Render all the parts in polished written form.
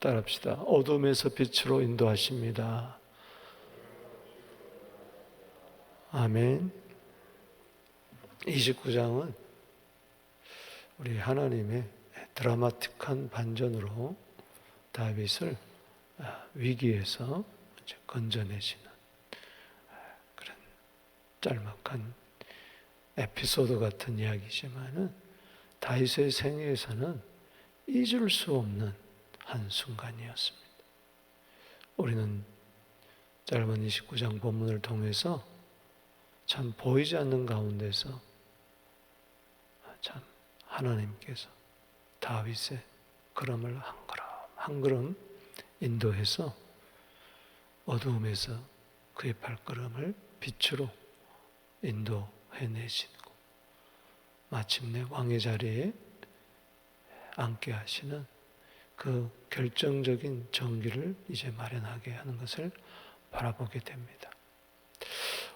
따라합시다. 어둠에서 빛으로 인도하십니다. 아멘. 29장은 우리 하나님의 드라마틱한 반전으로 다윗을 위기에서 건져내시는 그런 짤막한 에피소드 같은 이야기지만은 다윗의 생애에서는 잊을 수 없는 한순간이었습니다. 우리는 짧은 29장 본문을 통해서 참 보이지 않는 가운데서 참 하나님께서 다윗의 걸음을 한 걸음 한 걸음 인도해서 어두움에서 그의 발걸음을 빛으로 인도해내시고 마침내 왕의 자리에 앉게 하시는 그 결정적인 정기를 이제 마련하게 하는 것을 바라보게 됩니다.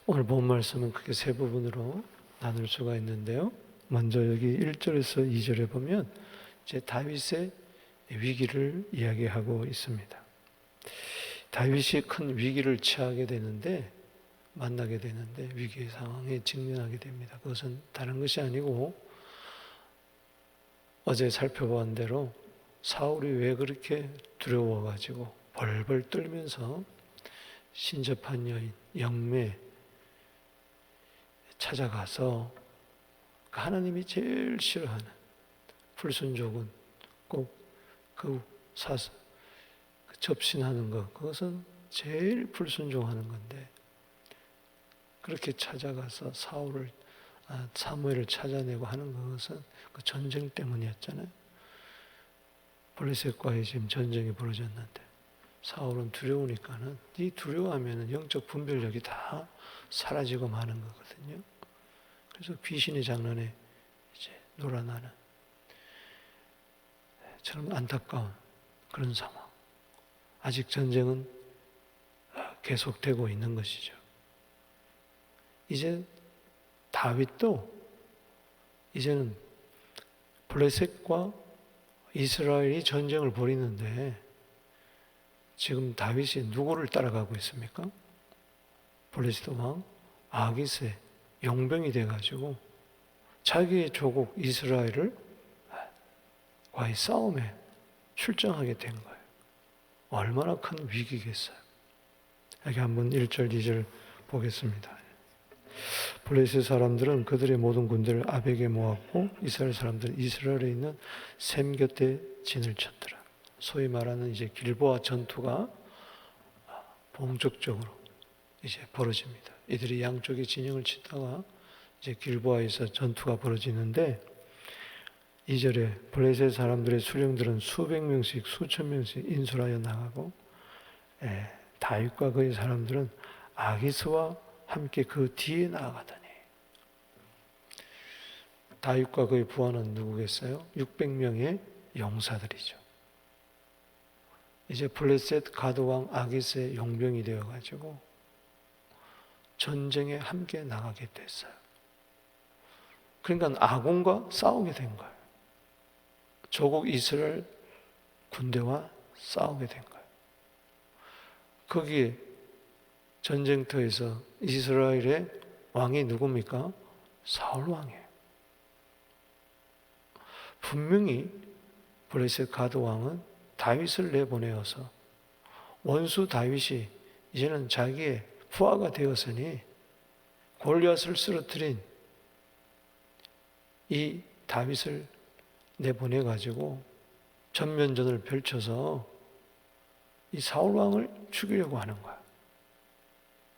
오늘 본 말씀은 크게 세 부분으로 나눌 수가 있는데요. 먼저 여기 1절에서 2절에 보면 이제 다윗의 위기를 이야기하고 있습니다. 다윗이 큰 위기를 만나게 되는데 위기의 상황에 직면하게 됩니다. 그것은 다른 것이 아니고 어제 살펴본 대로 사울이 왜 그렇게 두려워가지고 벌벌 떨면서 신접한 여인 영매 찾아가서 하나님이 제일 싫어하는 불순종은 꼭 그 접신하는 것, 그것은 제일 불순종하는 건데 그렇게 찾아가서 사무엘을 찾아내고 하는 것은 그 전쟁 때문이었잖아요. 블레셋과의 지금 전쟁이 벌어졌는데 사울은 두려우니까는 이 두려워하면은 영적 분별력이 다 사라지고 마는 거거든요. 그래서 귀신의 장난에 이제 놀아나는 참 안타까운 그런 상황. 아직 전쟁은 계속되고 있는 것이죠. 이제 다윗도 이제는 블레셋과 이스라엘이 전쟁을 벌이는데 지금 다윗이 누구를 따라가고 있습니까? 블레셋 왕 아기스의 용병이 돼가지고 자기의 조국 이스라엘을 과의 싸움에 출정하게 된 거예요. 얼마나 큰 위기겠어요. 여기 한번 1절, 2절 보겠습니다. 블레셋 사람들은 그들의 모든 군대를 아벡에 모았고 이스라엘 사람들은 이스라엘에 있는 셈 곁에 진을 쳤더라. 소위 말하는 이제 길보아 전투가 본격적으로 이제 벌어집니다. 이들이 양쪽에 진영을 치다가 이제 길보아에서 전투가 벌어지는데 2절에 블레셋 사람들의 수령들은 수백 명씩 수천 명씩 인솔하여 나가고 다윗과 그의 사람들은 아기스와 함께 그 뒤에 나아가더니 다윗과 그의 부하는 누구겠어요? 600명의 용사들이죠. 이제 블레셋 가드왕 아기스의 용병이 되어가지고 전쟁에 함께 나가게 됐어요. 그러니까 아곤과 싸우게 된 거예요. 조국 이스라엘 군대와 싸우게 된 거예요. 거기에 전쟁터에서 이스라엘의 왕이 누굽니까? 사울 왕이에요. 분명히 블레셋 가드 왕은 다윗을 내보내어서 원수 다윗이 이제는 자기의 부하가 되었으니 골리앗을 쓰러뜨린 이 다윗을 내보내가지고 전면전을 펼쳐서 이 사울 왕을 죽이려고 하는 거야.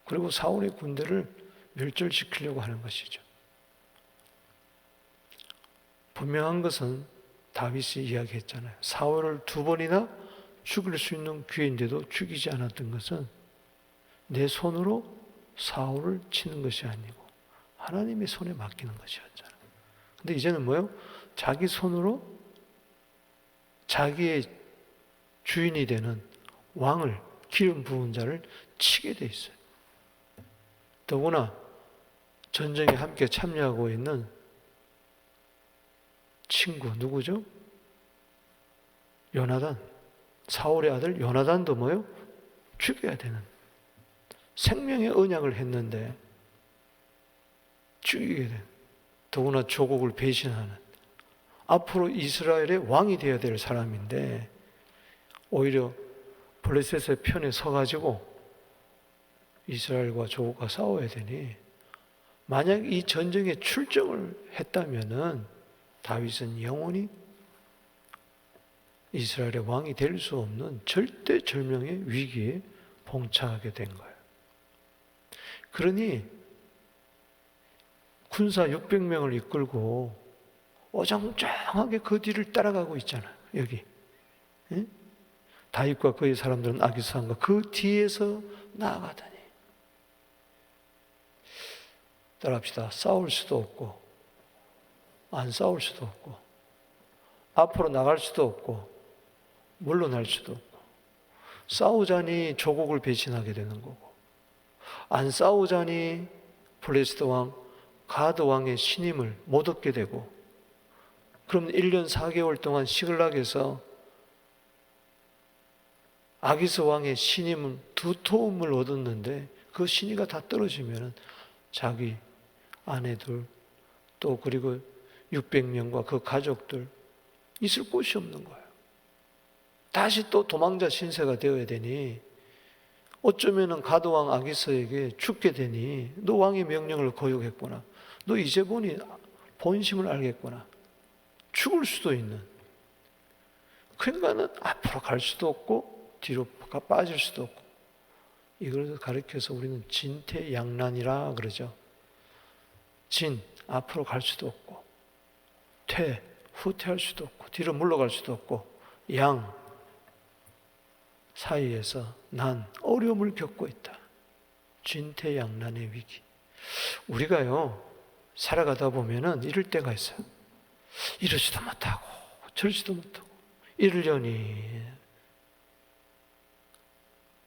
그리고 사울의 군대를 멸절시키려고 하는 것이죠. 분명한 것은 다윗이 이야기했잖아요. 사울을 2번이나 죽일 수 있는 기회인데도 죽이지 않았던 것은 내 손으로 사울을 치는 것이 아니고 하나님의 손에 맡기는 것이었잖아요. 근데 이제는 뭐예요? 자기 손으로 자기의 주인이 되는 왕을, 기름 부은 자를 치게 돼 있어요. 더구나 전쟁에 함께 참여하고 있는 친구 누구죠? 요나단. 사울의 아들 요나단도 뭐요? 죽여야 되는, 생명의 언약을 했는데 죽이게 된, 더구나 조국을 배신하는, 앞으로 이스라엘의 왕이 되어야 될 사람인데 오히려 블레셋의 편에 서가지고 이스라엘과 조국과 싸워야 되니, 만약 이 전쟁에 출정을 했다면은 다윗은 영원히 이스라엘의 왕이 될 수 없는 절대절명의 위기에 봉착하게 된 거예요. 그러니 군사 600명을 이끌고 어정쩡하게 그 뒤를 따라가고 있잖아요. 여기 다윗과 그의 사람들은 아기스왕과 그 뒤에서 나아가더니, 따라합시다. 싸울 수도 없고 안 싸울 수도 없고 앞으로 나갈 수도 없고 물러날 수도 없고, 싸우자니 조국을 배신하게 되는 거고, 안 싸우자니 블레셋 왕 가드 왕의 신임을 못 얻게 되고, 그럼 1년 4개월 동안 시글락에서 아기스 왕의 신임은 두터움을 얻었는데 그 신의가 다 떨어지면 자기 아내들 또 그리고 600명과 그 가족들 있을 곳이 없는 거예요. 다시 또 도망자 신세가 되어야 되니, 어쩌면은 가드왕 아기스에게 죽게 되니, 너 왕의 명령을 거역했구나, 너 이제 보니 본심을 알겠구나, 죽을 수도 있는, 그러니까는 앞으로 갈 수도 없고 뒤로 빠질 수도 없고, 이걸 가르쳐서 우리는 진퇴양난이라 그러죠. 진, 앞으로 갈 수도 없고, 퇴, 후퇴할 수도 없고, 뒤로 물러갈 수도 없고, 양 사이에서 난, 어려움을 겪고 있다. 진퇴양난의 위기. 우리가요 살아가다 보면은 이럴 때가 있어요. 이러지도 못하고 저러지도 못하고, 이러려니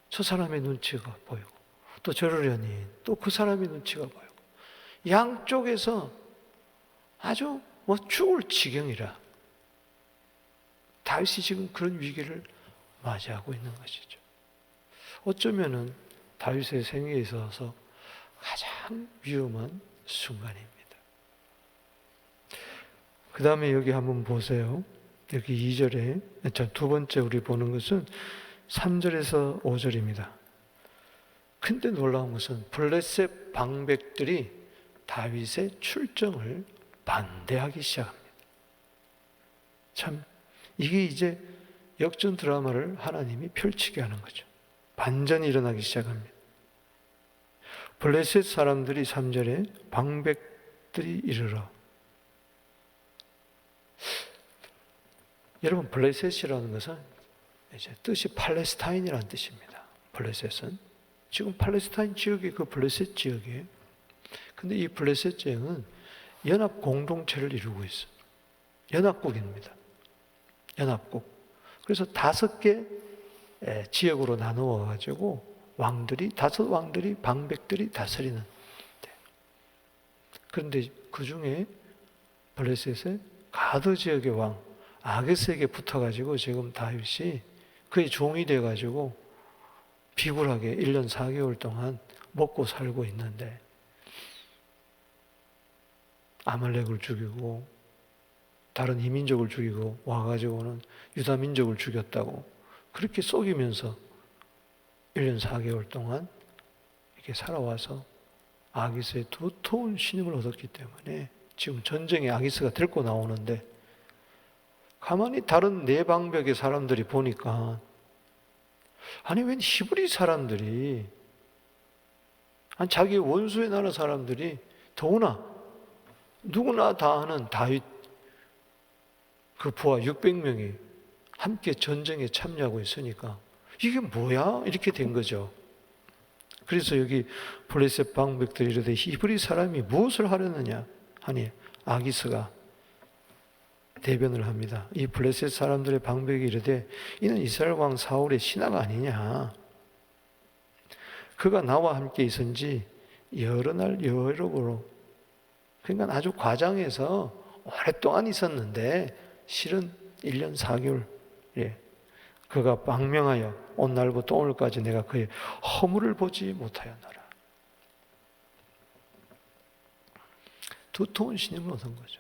저 사람의 눈치가 보이고, 또 저러려니 또 그 사람의 눈치가 보이고, 양쪽에서 아주 죽을 지경이라. 다윗이 지금 그런 위기를 맞이하고 있는 것이죠. 어쩌면은 다윗의 생애에 있어서 가장 위험한 순간입니다. 그 다음에 여기 한번 보세요. 여기 2절에, 두 번째 우리 보는 것은 3절에서 5절입니다. 근데 놀라운 것은 블레셋 방백들이 다윗의 출정을 반대하기 시작합니다. 참, 이게 이제 역전 드라마를 하나님이 펼치게 하는 거죠. 반전이 일어나기 시작합니다. 블레셋 사람들이 3절에 방백들이 이르러, 여러분 블레셋이라는 것은 이제 뜻이 팔레스타인이라는 뜻입니다. 블레셋은 지금 팔레스타인 지역이 그 블레셋 지역이에요. 근데 이 블레셋 지역은 연합 공동체를 이루고 있어요. 연합국입니다. 연합국. 그래서 5개 지역으로 나누어 가지고 왕들이, 5 왕들이, 방백들이 다스리는. 그런데 그 중에 블레셋의 가드 지역의 왕 아게스에게 붙어가지고 지금 다윗이 그의 종이 돼가지고 비굴하게 1년 4개월 동안 먹고 살고 있는데, 아말렉을 죽이고 다른 이민족을 죽이고 와가지고는 유다 민족을 죽였다고 그렇게 속이면서 1년 4개월 동안 이렇게 살아와서 아기스의 두터운 신임을 얻었기 때문에 지금 전쟁에 아기스가 데리고 나오는데, 가만히 다른 내방백의 사람들이 보니까, 아니 웬 히브리 사람들이, 아니 자기 원수의 나라 사람들이, 더구나 누구나 다 아는 다윗 그 부하 600명이 함께 전쟁에 참여하고 있으니까 이게 뭐야? 이렇게 된 거죠. 그래서 여기 블레셋 방백들이 이르되 히브리 사람이 무엇을 하려느냐 하니 아기스가 대변을 합니다. 이 블레셋 사람들의 방백이 이르되 이는 이스라엘 왕 사울의 신하가 아니냐. 그가 나와 함께 있은지 여러 날 여러으로, 그러니까 아주 과장해서 오랫동안 있었는데 실은 1년 4개월 그가 망명하여 오늘날부터 오늘까지 내가 그의 허물을 보지 못하였노라. 두터운 신임을 얻은 거죠.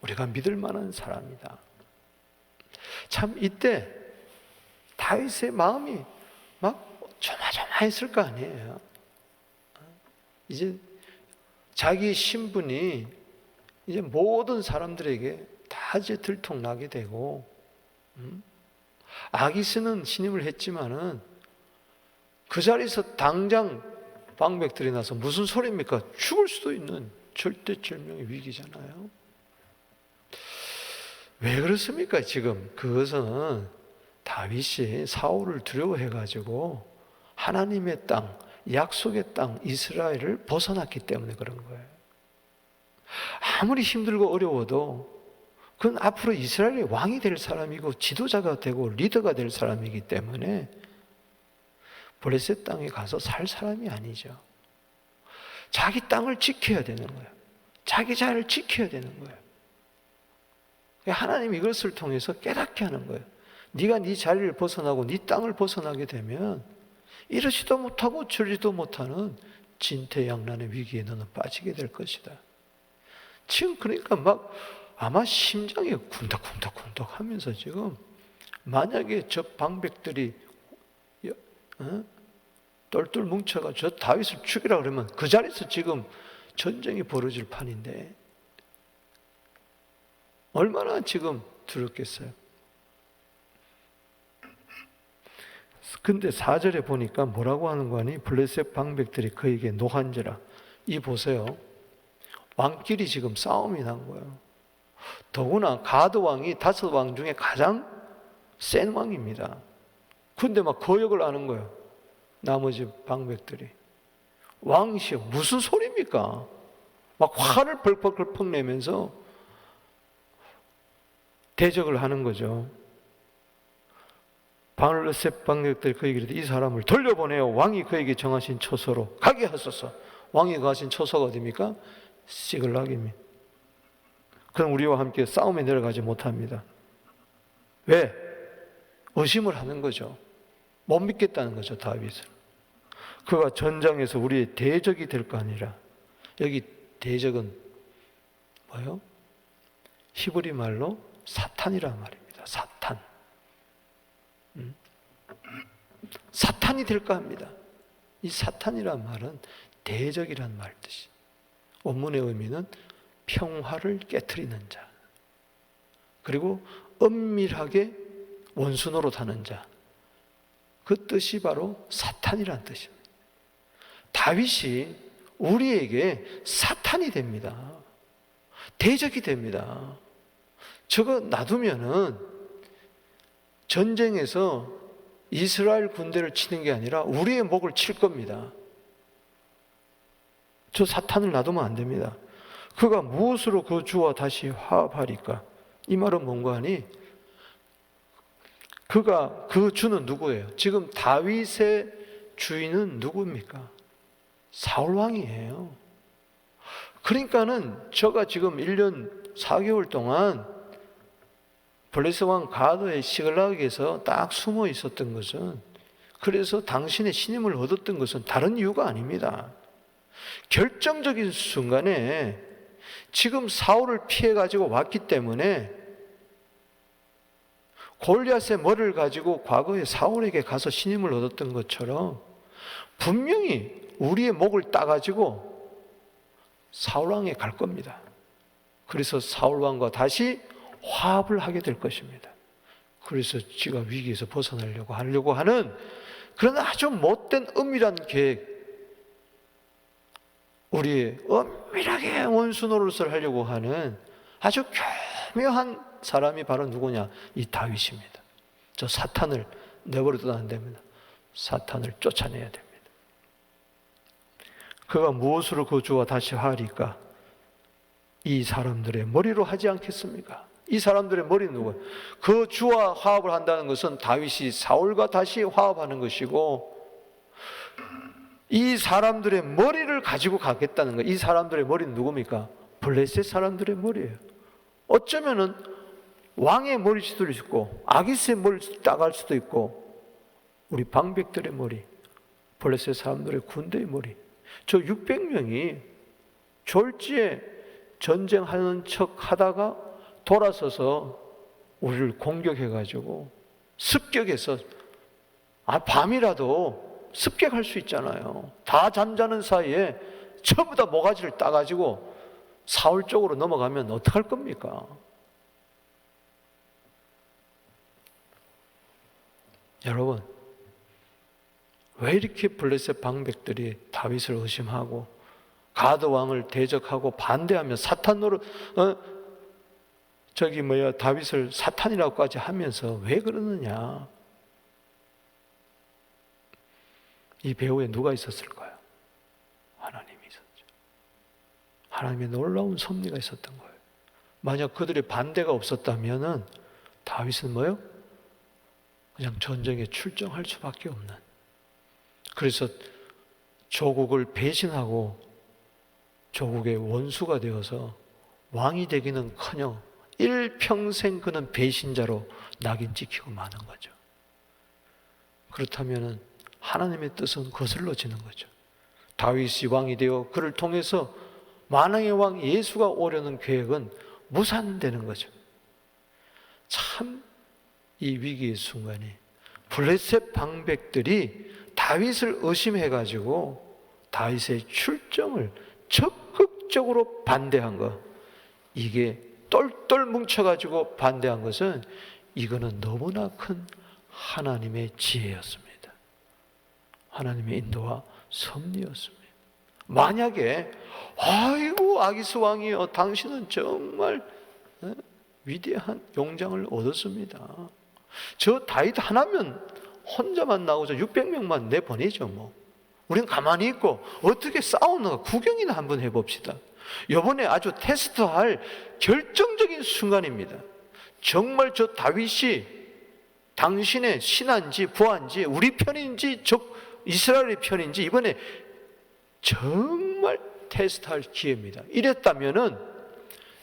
우리가 믿을 만한 사람이다. 참 이때 다윗의 마음이 막 조마조마했을 거 아니에요. 이제 자기 신분이 이제 모든 사람들에게 다 이제 들통나게 되고, 아기스는 신임을 했지만은 그 자리에서 당장 방백들이 나서 무슨 소리입니까? 죽을 수도 있는 절대절명의 위기잖아요. 왜 그렇습니까? 지금 그것은 다윗이 사울을 두려워해가지고 하나님의 땅, 약속의 땅 이스라엘을 벗어났기 때문에 그런 거예요. 아무리 힘들고 어려워도 그건 앞으로 이스라엘의 왕이 될 사람이고 지도자가 되고 리더가 될 사람이기 때문에 블레셋 땅에 가서 살 사람이 아니죠. 자기 땅을 지켜야 되는 거예요. 자기 자리를 지켜야 되는 거예요. 하나님이 이것을 통해서 깨닫게 하는 거예요. 네가 네 자리를 벗어나고 네 땅을 벗어나게 되면 이러지도 못하고 저러지도 못하는 진퇴양난의 위기에 너는 빠지게 될 것이다. 지금 그러니까 막 아마 심장이 쿵덕쿵덕쿵덕 하면서 지금 만약에 저 방백들이 똘똘 뭉쳐가 저 다윗을 죽이라 그러면 그 자리에서 지금 전쟁이 벌어질 판인데 얼마나 지금 두렵겠어요. 근데 4절에 보니까 뭐라고 하는 거니? 블레셋 방백들이 그에게 노한지라. 이 보세요. 왕끼리 지금 싸움이 난 거예요. 더구나 가드 왕이 5왕 중에 가장 센 왕입니다. 근데 막 거역을 하는 거예요. 나머지 방백들이. 왕이시여 무슨 소리입니까? 막 화를 펄펄펄 내면서 대적을 하는 거죠. 블레셋 방백들이 그에게 이르되 이 사람을 돌려보내어 왕이 그에게 정하신 처소로 가게 하소서. 왕이 가신 처소가 어디입니까? 시글락입니다. 그럼 우리와 함께 싸움에 내려가지 못합니다. 왜? 의심을 하는 거죠. 못 믿겠다는 거죠, 다윗을. 그가 전장에서 우리의 대적이 될 거 아니라. 여기 대적은 뭐요? 히브리 말로 사탄이란 말입니다. 사탄. 사탄이 될까 합니다. 이 사탄이란 말은 대적이란 말 뜻이. 원문의 의미는 평화를 깨트리는 자, 그리고 은밀하게 원수 노릇하는 자, 그 뜻이 바로 사탄이란 뜻입니다. 다윗이 우리에게 사탄이 됩니다. 대적이 됩니다. 저거 놔두면은 전쟁에서 이스라엘 군대를 치는 게 아니라 우리의 목을 칠 겁니다. 저 사탄을 놔두면 안 됩니다. 그가 무엇으로 그 주와 다시 화합하리까? 이 말은 뭔가 하니 그가 그 주는 누구예요? 지금 다윗의 주인은 누구입니까? 사울 왕이에요. 그러니까는 저가 지금 1년 4개월 동안 블레셋 왕 가드의 시글락에서 딱 숨어 있었던 것은, 그래서 당신의 신임을 얻었던 것은 다른 이유가 아닙니다. 결정적인 순간에 지금 사울을 피해 가지고 왔기 때문에 골리앗의 머리를 가지고 과거에 사울에게 가서 신임을 얻었던 것처럼 분명히 우리의 목을 따가지고 사울 왕에 갈 겁니다. 그래서 사울 왕과 다시 화합을 하게 될 것입니다. 그래서 지가 위기에서 벗어나려고 하는 그런 아주 못된 은밀한 계획, 우리 은밀하게 원수 노릇을 하려고 하는 아주 교묘한 사람이 바로 누구냐? 이 다윗입니다. 저 사탄을 내버려둬도 안 됩니다. 사탄을 쫓아내야 됩니다. 그가 무엇으로 그 주와 다시 화하리까? 이 사람들의 머리로 하지 않겠습니까? 이 사람들의 머리는 누구예요? 그 주와 화합을 한다는 것은 다윗이 사울과 다시 화합하는 것이고, 이 사람들의 머리를 가지고 가겠다는 거예요. 이 사람들의 머리는 누굽니까? 블레셋 사람들의 머리예요. 어쩌면은 왕의 머리수도 있고 아기스의 머리수도 따갈 수도 있고 우리 방백들의 머리, 블레셋 사람들의 군대의 머리, 저 600명이 졸지에 전쟁하는 척 하다가 돌아서서 우리를 공격해가지고 습격해서 밤이라도 습격할 수 있잖아요. 다 잠자는 사이에 전부 다 모가지를 따가지고 사울 쪽으로 넘어가면 어떡할 겁니까? 여러분, 왜 이렇게 블레셋 방백들이 다윗을 의심하고 가드 왕을 대적하고 반대하며 사탄 노릇 다윗을 사탄이라고까지 하면서 왜 그러느냐? 이 배후에 누가 있었을까요? 하나님이 있었죠. 하나님의 놀라운 섭리가 있었던 거예요. 만약 그들의 반대가 없었다면은 다윗은 뭐요? 그냥 전쟁에 출정할 수밖에 없는. 그래서 조국을 배신하고 조국의 원수가 되어서 왕이 되기는커녕 일평생 그는 배신자로 낙인 찍히고 마는 거죠. 그렇다면 하나님의 뜻은 거슬러지는 거죠. 다윗이 왕이 되어 그를 통해서 만왕의 왕 예수가 오려는 계획은 무산되는 거죠. 참 이 위기의 순간에 블레셋 방백들이 다윗을 의심해가지고 다윗의 출정을 적극적으로 반대한 것, 이게 똘똘 뭉쳐가지고 반대한 것은 이거는 너무나 큰 하나님의 지혜였습니다. 하나님의 인도와 섭리였습니다. 만약에 아이고 아기스 왕이여 당신은 정말 위대한 용장을 얻었습니다. 저 다윗 하나면 혼자만 나오죠. 600명만 내보내죠. 뭐 우린 가만히 있고 어떻게 싸우는가 구경이나 한번 해봅시다. 이번에 아주 테스트할 결정적인 순간입니다. 정말 저 다윗이 당신의 신한지 부한지 우리 편인지 이스라엘의 편인지 이번에 정말 테스트할 기회입니다. 이랬다면은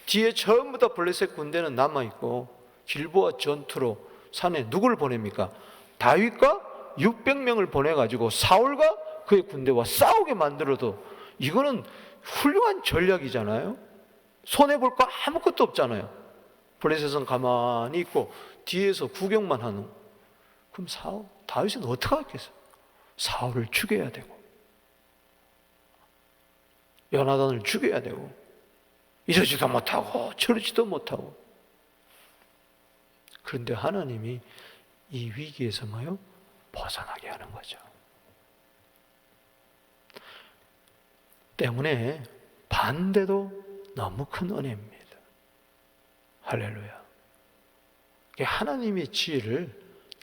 뒤에 전부 다 블레셋 군대는 남아있고 길보아 전투로 산에 누구를 보냅니까? 다윗과 600명을 보내가지고 사울과 그의 군대와 싸우게 만들어도 이거는 훌륭한 전략이잖아요. 손해볼 거 아무것도 없잖아요. 블레셋은 가만히 있고 뒤에서 구경만 하는. 그럼 다윗은 어떻게 하겠어요? 사울을 죽여야 되고 요나단을 죽여야 되고 이러지도 못하고 저러지도 못하고. 그런데 하나님이 이 위기에서 뭐요? 벗어나게 하는 거죠. 때문에 반대도 너무 큰 은혜입니다. 할렐루야. 하나님의 지혜를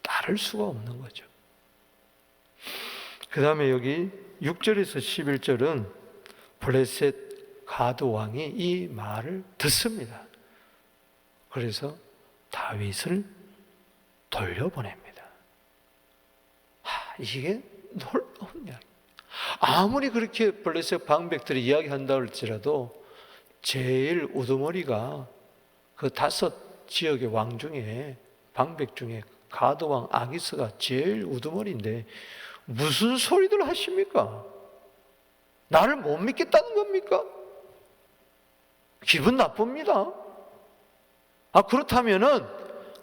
따를 수가 없는 거죠. 그 다음에 여기 6절에서 11절은 블레셋 가드 왕이 이 말을 듣습니다. 그래서 다윗을 돌려보냅니다. 이게 놀라운 이야기. 아무리 그렇게 블레셋 방백들이 이야기한다 할지라도 제일 우두머리가 그 5 지역의 왕 중에 방백 중에 가드 왕 아기스가 제일 우두머리인데 무슨 소리들 하십니까? 나를 못 믿겠다는 겁니까? 기분 나쁩니다. 그렇다면은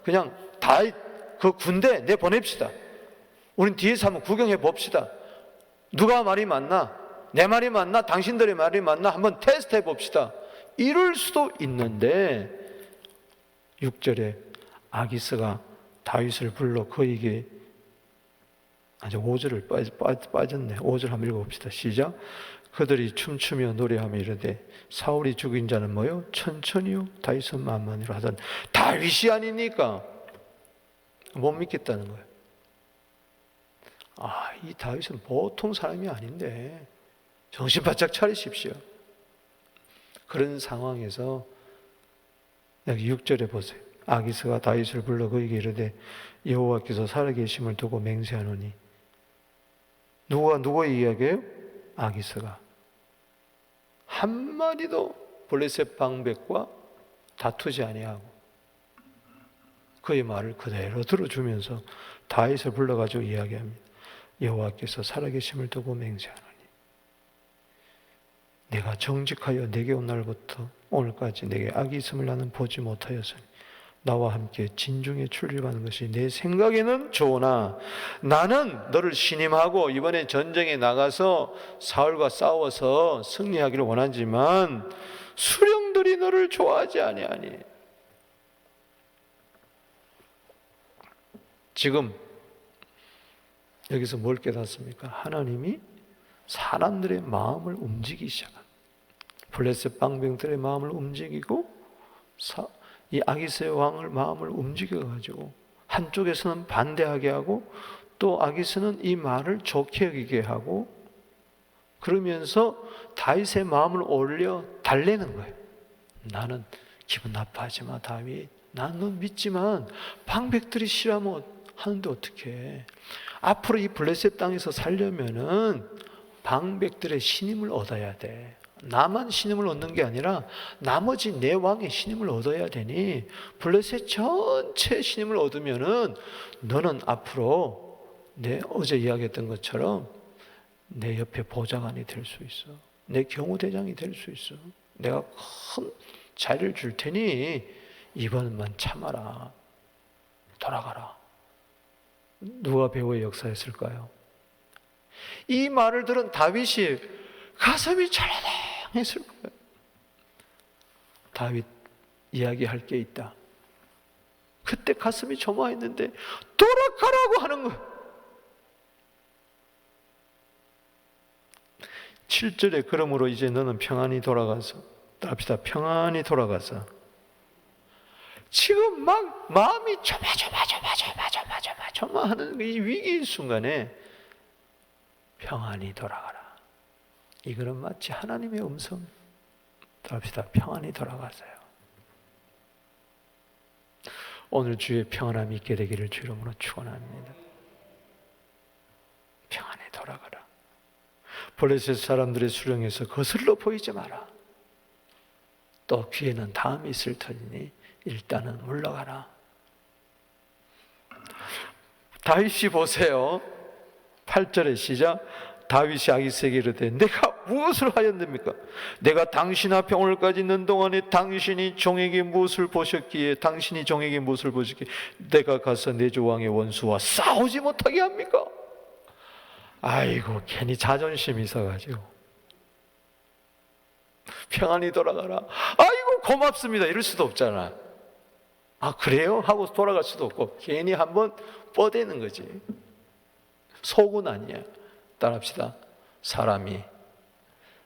그냥 다윗 그 군대 내보냅시다. 우린 뒤에서 한번 구경해 봅시다. 누가 말이 맞나? 내 말이 맞나? 당신들의 말이 맞나? 한번 테스트해 봅시다. 이럴 수도 있는데 6절에 아기스가 다윗을 불러 그에게 아주 5절을 빠졌네. 5절 한번 읽어봅시다. 시작. 그들이 춤추며 노래하며 이르되 사울이 죽인 자는 뭐요? 천천히요 다윗은 만만히로 하던 다윗이 아니니까 못 믿겠다는 거예요. 이 다윗은 보통 사람이 아닌데 정신 바짝 차리십시오. 그런 상황에서 여기 6절에 보세요. 아기스가 다윗을 불러 그에게 이르되 여호와께서 살아계심을 두고 맹세하노니. 누가 누구의 이야기예요? 아기스가. 한마디도 블레셋 방백과 다투지 아니하고 그의 말을 그대로 들어주면서 다윗을 불러가지고 이야기합니다. 여호와께서 살아계심을 두고 맹세하노니 내가 정직하여 내게 온 날부터 오늘까지 내게 악이 있음을 나는 보지 못하였으니 나와 함께 진중에 출입하는 것이 내 생각에는 좋으나 나는 너를 신임하고 이번에 전쟁에 나가서 사울과 싸워서 승리하기를 원하지만 수령들이 너를 좋아하지 아니하니. 지금 여기서 뭘 깨닫습니까? 하나님이 사람들의 마음을 움직이기 시작한, 블레셋 방병들의 마음을 움직이고 이 아기스의 왕을 마음을 움직여가지고 한쪽에서는 반대하게 하고 또 아기스는 이 말을 좋게 여기게 하고 그러면서 다윗의 마음을 올려 달래는 거예요. 나는 기분 나빠하지 마 다윗. 난 너 믿지만 방백들이 싫어하면 하는데 어떡해. 앞으로 이 블레셋 땅에서 살려면은 방백들의 신임을 얻어야 돼. 나만 신임을 얻는 게 아니라 나머지 내 왕의 신임을 얻어야 되니 블레셋 전체 신임을 얻으면은 너는 앞으로 내 어제 이야기했던 것처럼 내 옆에 보좌관이 될 수 있어. 내 경호대장이 될 수 있어. 내가 큰 자리를 줄 테니 이번만 참아라. 돌아가라. 누가 배후의 역사였을까요? 이 말을 들은 다윗이 가슴이 철렁했을 거예요. 다윗 이야기할 게 있다. 그때 가슴이 조마했는데 돌아가라고 하는 거예요. 7절에 그러므로 이제 너는 평안히 돌아가서 답시다. 평안히 돌아가서 지금 막 마음이 조마하는 이 위기의 순간에 평안히 돌아가라. 이거는 마치 하나님의 음성. 답시다. 평안히 돌아가세요. 오늘 주의 평안함이 있게 되기를 주 이름으로 축원합니다. 평안히 돌아가라. 블레셋 사람들의 수령에서 거슬러 보이지 마라. 또 귀에는 다음이 있을 터이니 일단은 물러가라. 다윗이 보세요. 8절에 시작. 다윗이 아기스에게 이르되 내가 무엇을 하였습니까? 내가 당신 앞에 오늘까지 있는 동안에 당신이 종에게 무엇을 보셨기에 당신이 종에게 무엇을 보셨기에 내가 가서 내 주 왕의 원수와 싸우지 못하게 합니까? 아이고 괜히 자존심이 있어가지고 평안히 돌아가라. 아이고 고맙습니다 이럴 수도 없잖아. 아 그래요? 하고 돌아갈 수도 없고 괜히 한번 뻗대는 거지. 속은 아니야. 따라합시다. 사람이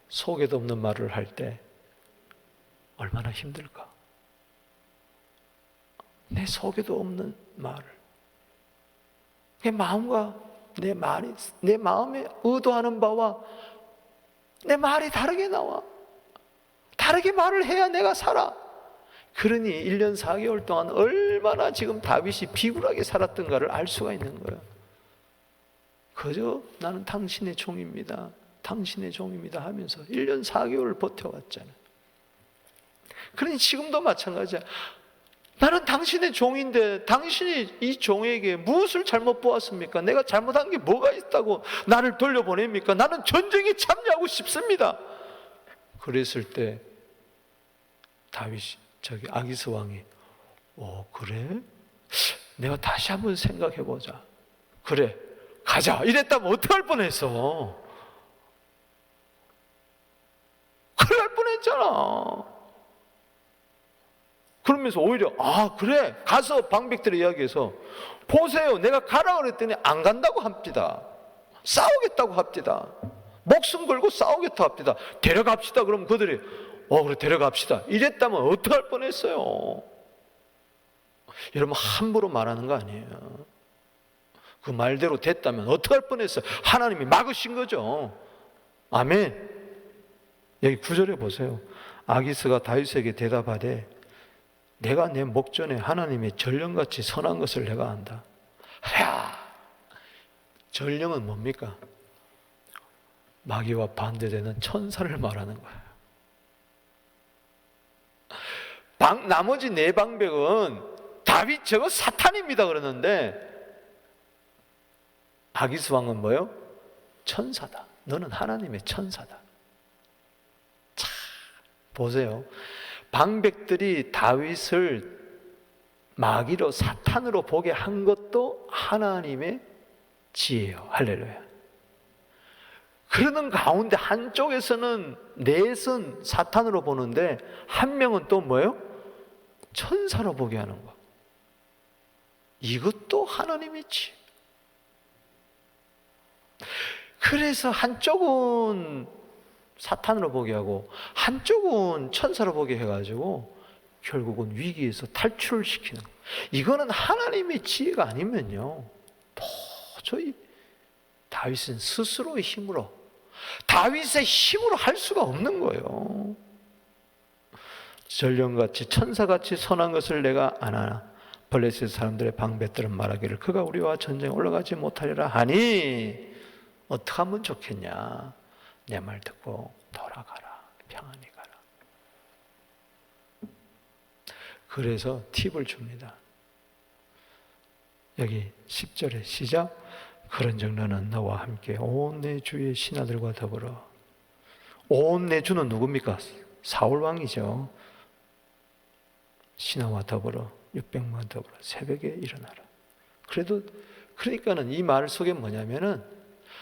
속에도 없는 말을 할 때 얼마나 힘들까? 내 속에도 없는 말을 내 마음과 내 말이 내 마음에 의도하는 바와 내 말이 다르게 나와. 다르게 말을 해야 내가 살아. 그러니 1년 4개월 동안 얼마나 지금 다윗이 비굴하게 살았던가를 알 수가 있는 거예요. 그저 나는 당신의 종입니다. 당신의 종입니다 하면서 1년 4개월을 버텨왔잖아요. 그러니 지금도 마찬가지야. 나는 당신의 종인데 당신이 이 종에게 무엇을 잘못 보았습니까? 내가 잘못한 게 뭐가 있다고 나를 돌려보냅니까? 나는 전쟁에 참여하고 싶습니다. 그랬을 때 다윗이 아기스 왕이 그래? 내가 다시 한번 생각해보자. 그래 가자 이랬다면 어떡할 뻔했어. 큰일 날 뻔했잖아. 그러면서 오히려 그래 가서 방백들의 이야기해서 보세요 내가 가라 그랬더니 안 간다고 합니다. 싸우겠다고 합니다. 목숨 걸고 싸우겠다고 합니다. 데려갑시다. 그럼 그들이 그래 데려갑시다 이랬다면 어떡할 뻔했어요. 여러분 함부로 말하는 거 아니에요. 그 말대로 됐다면 어떡할 뻔했어요. 하나님이 막으신 거죠. 아멘. 여기 9절에 보세요. 아기스가 다윗에게 대답하되 내가 내 목전에 하나님의 전령같이 선한 것을 내가 안다. 전령은 뭡니까? 마귀와 반대되는 천사를 말하는 거예요. 나머지 네 방백은 다 다윗 저거 사탄입니다 그러는데 아기스 왕은 뭐예요? 천사다. 너는 하나님의 천사다. 자, 보세요. 방백들이 다윗을 마귀로 사탄으로 보게 한 것도 하나님의 지혜예요. 할렐루야. 그러는 가운데 한쪽에서는 넷은 사탄으로 보는데 한 명은 또 뭐예요? 천사로 보게 하는 거. 이것도 하나님의 지혜. 그래서 한쪽은 사탄으로 보게 하고 한쪽은 천사로 보게 해가지고 결국은 위기에서 탈출을 시키는 거예요. 이거는 하나님의 지혜가 아니면요 도저히 다윗은 스스로의 힘으로 다윗의 힘으로 할 수가 없는 거예요. 전령같이 천사같이 선한 것을 내가 안 하나 블레셋 사람들의 방백들은 말하기를 그가 우리와 전쟁에 올라가지 못하리라 하니 어떻게 하면 좋겠냐. 내 말 듣고 돌아가라. 평안히 가라. 그래서 팁을 줍니다. 여기 10절에 시작. 그런즉 너는 너와 함께 온 내 주의 신하들과 더불어. 온 내 주는 누굽니까? 사울 왕이죠. 신하와 더불어 600만 더불어 새벽에 일어나라. 그러니까는 이 말 속에 뭐냐면은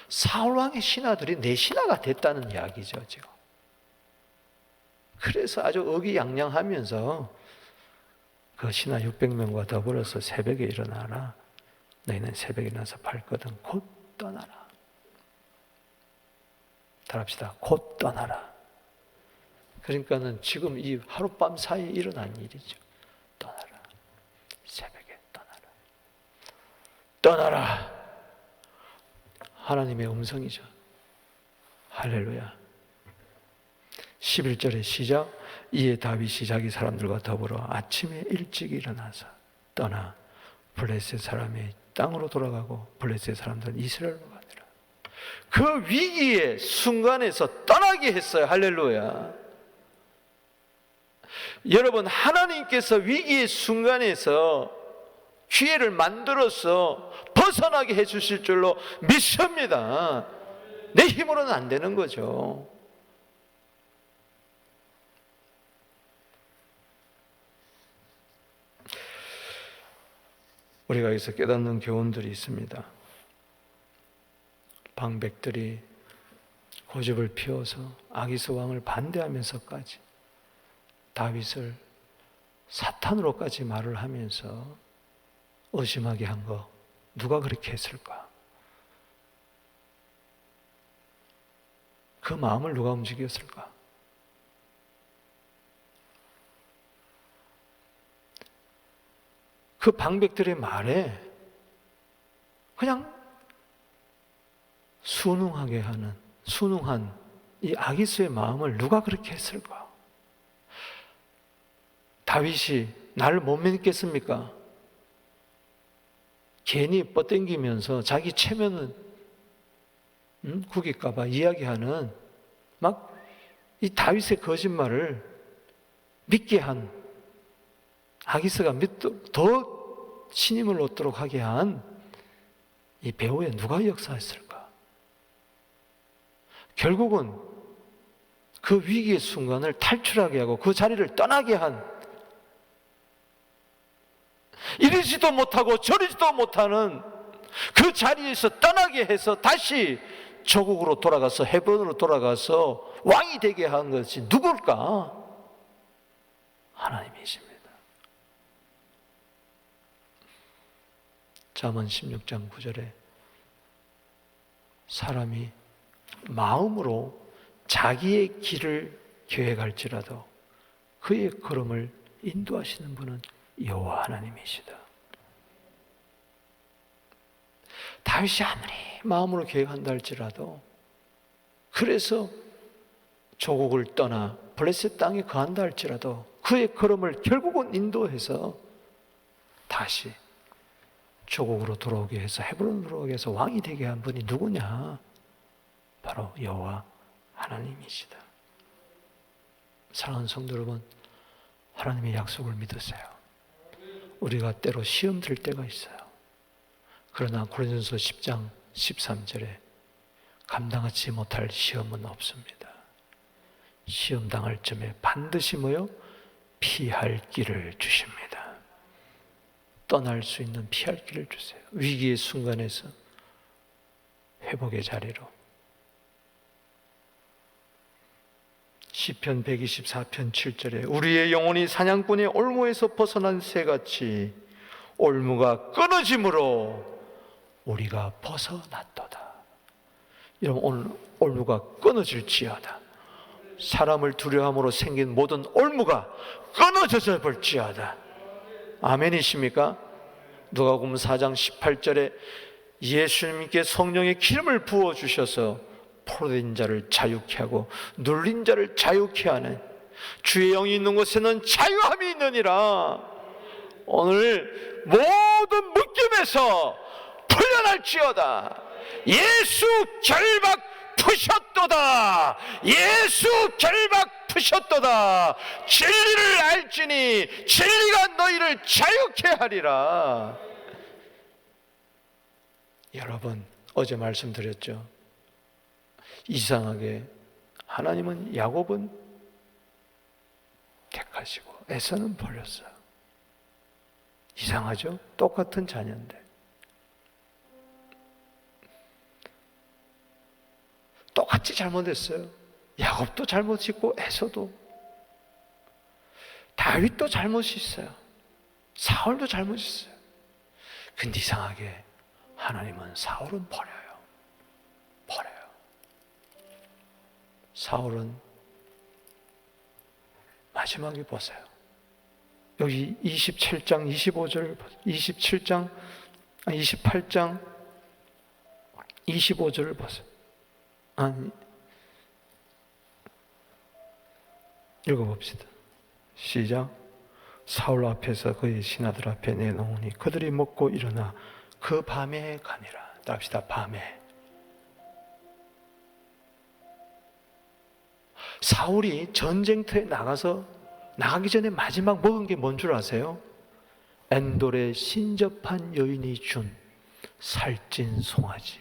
사울 왕의 신하들이 내 신하가 됐다는 이야기죠, 지금. 그래서 아주 의기양양하면서 그 신하 600명과 더불어서 새벽에 일어나라. 너희는 새벽에 일어나서 발거든 곧 떠나라. 따라합시다. 곧 떠나라. 그러니까는 지금 이 하룻밤 사이에 일어난 일이죠. 떠나라. 새벽에 떠나라. 떠나라. 하나님의 음성이죠. 할렐루야. 11절의 시작. 이에 다윗이 자기 사람들과 더불어 아침에 일찍 일어나서 떠나 블레셋 사람의 땅으로 돌아가고 블레셋 사람들은 이스라엘로 가니라. 그 위기의 순간에서 떠나게 했어요. 할렐루야. 여러분, 하나님께서 위기의 순간에서 기회를 만들어서 벗어나게 해주실 줄로 믿습니다. 내 힘으로는 안 되는 거죠. 우리가 여기서 깨닫는 교훈들이 있습니다. 방백들이 고집을 피워서 아기스 왕을 반대하면서까지 다윗을 사탄으로까지 말을 하면서 의심하게 한 거 누가 그렇게 했을까? 그 마음을 누가 움직였을까? 그 방백들의 말에 그냥 순응한 이 아기스의 마음을 누가 그렇게 했을까? 다윗이 나를 못 믿겠습니까? 괜히 뻗당기면서 자기 체면은 구길까봐 이야기하는 막 이 다윗의 거짓말을 믿게 한 아기스가 더 신임을 얻도록 하게 한 이 배후에 누가 역사했을까? 결국은 그 위기의 순간을 탈출하게 하고 그 자리를 떠나게 한 이러지도 못하고 저러지도 못하는 그 자리에서 떠나게 해서 다시 조국으로 돌아가서 헤브론으로 돌아가서 왕이 되게 한 것이 누굴까? 하나님이십니다. 잠언 16장 9절에 사람이 마음으로 자기의 길을 계획할지라도 그의 걸음을 인도하시는 분은 여호와 하나님이시다. 다윗이 아무리 마음으로 계획한다 할지라도 그래서 조국을 떠나 블레셋 땅에 거한다 할지라도 그의 걸음을 결국은 인도해서 다시 조국으로 돌아오게 해서 헤브론으로 돌아오게 해서 왕이 되게 한 분이 누구냐? 바로 여호와 하나님이시다. 사랑하는 성도 여러분, 하나님의 약속을 믿으세요. 우리가 때로 시험 들 때가 있어요. 그러나 고린도전서 10장 13절에 감당하지 못할 시험은 없습니다. 시험 당할 쯤에 반드시 뭐요? 피할 길을 주십니다. 떠날 수 있는 피할 길을 주세요. 위기의 순간에서 회복의 자리로. 시편 124편 7절에 우리의 영혼이 사냥꾼의 올무에서 벗어난 새같이 올무가 끊어짐으로 우리가 벗어났도다. 여러분, 오늘 올무가 끊어질지어다. 사람을 두려움으로 생긴 모든 올무가 끊어져서 볼지어다. 아멘이십니까? 누가복음 4장 18절에 예수님께 성령의 기름을 부어주셔서 포로된 자를 자유케 하고 눌린 자를 자유케 하는 주의 영이 있는 곳에는 자유함이 있느니라. 오늘 모든 묶임에서 풀려날지어다. 예수 결박 푸셨도다. 예수 결박 푸셨도다. 진리를 알지니 진리가 너희를 자유케 하리라. 여러분, 어제 말씀드렸죠. 이상하게 하나님은 야곱은 택하시고 에서는 버렸어요. 이상하죠? 똑같은 자녀인데 똑같이 잘못했어요. 야곱도 잘못이 있고 에서도, 다윗도 잘못이 있어요. 사울도 잘못이 있어요. 근데 이상하게 하나님은 사울은 버려요. 사울은 마지막에 보세요. 여기 28장 25절을 보세요. 아니, 읽어봅시다. 시작. 사울 앞에서 그의 신하들 앞에 내놓으니 그들이 먹고 일어나 그 밤에 가니라. 따라합시다. 밤에. 사울이 전쟁터에 나가기 전에 마지막 먹은 게 뭔 줄 아세요? 엔돌에 신접한 여인이 준 살찐 송아지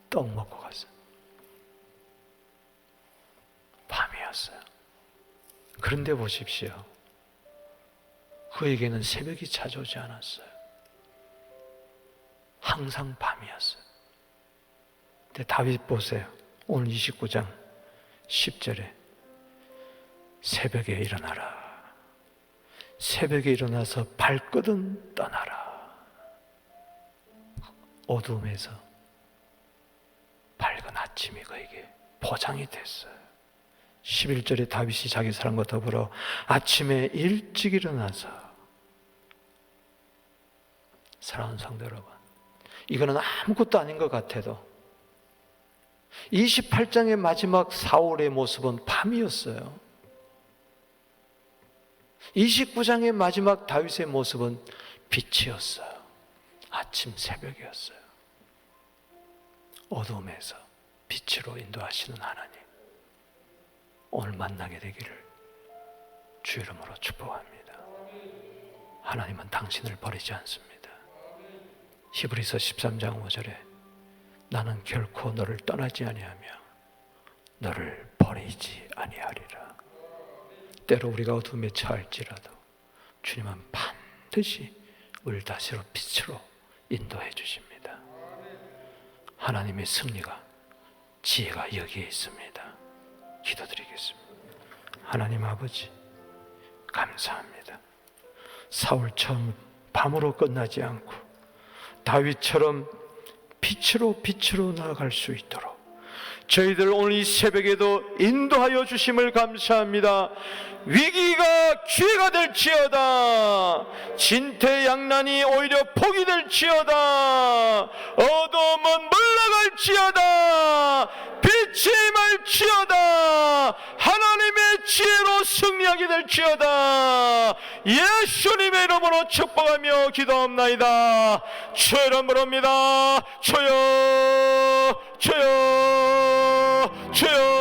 떡 먹고 갔어요. 밤이었어요. 그런데 보십시오. 그에게는 새벽이 찾아오지 않았어요. 항상 밤이었어요. 근데 다윗 보세요. 오늘 29장 10절에 새벽에 일어나라. 새벽에 일어나서 발끝은 떠나라. 어두움에서 밝은 아침이 그에게 보장이 됐어요. 11절에 다윗이 자기 사람과 더불어 아침에 일찍 일어나서, 사랑하는 성도 여러분, 이거는 아무것도 아닌 것 같아도 28장의 마지막 사울의 모습은 밤이었어요. 29장의 마지막 다윗의 모습은 빛이었어요. 아침 새벽이었어요. 어둠에서 빛으로 인도하시는 하나님, 오늘 만나게 되기를 주 이름으로 축복합니다. 하나님은 당신을 버리지 않습니다. 히브리서 13장 5절에 나는 결코 너를 떠나지 아니하며 너를 버리지 아니하리라. 때로 우리가 어둠에 처할지라도 주님은 반드시 우리를 다시로 빛으로 인도해 주십니다. 하나님의 승리가, 지혜가 여기에 있습니다. 기도드리겠습니다. 하나님 아버지, 감사합니다. 사울처럼 밤으로 끝나지 않고 다윗처럼 빛으로 나아갈 수 있도록 저희들 오늘 이 새벽에도 인도하여 주심을 감사합니다. 위기가 기회가 될지어다. 진퇴양난이 오히려 복이 될지어다. 어둠은 물러갈지어다. 빛이 임할지어다. 하나님의 지혜로 승리하게 될지어다. 예수님의 이름으로 축복하며 기도합나이다. 주의 이름으로입니다. 주여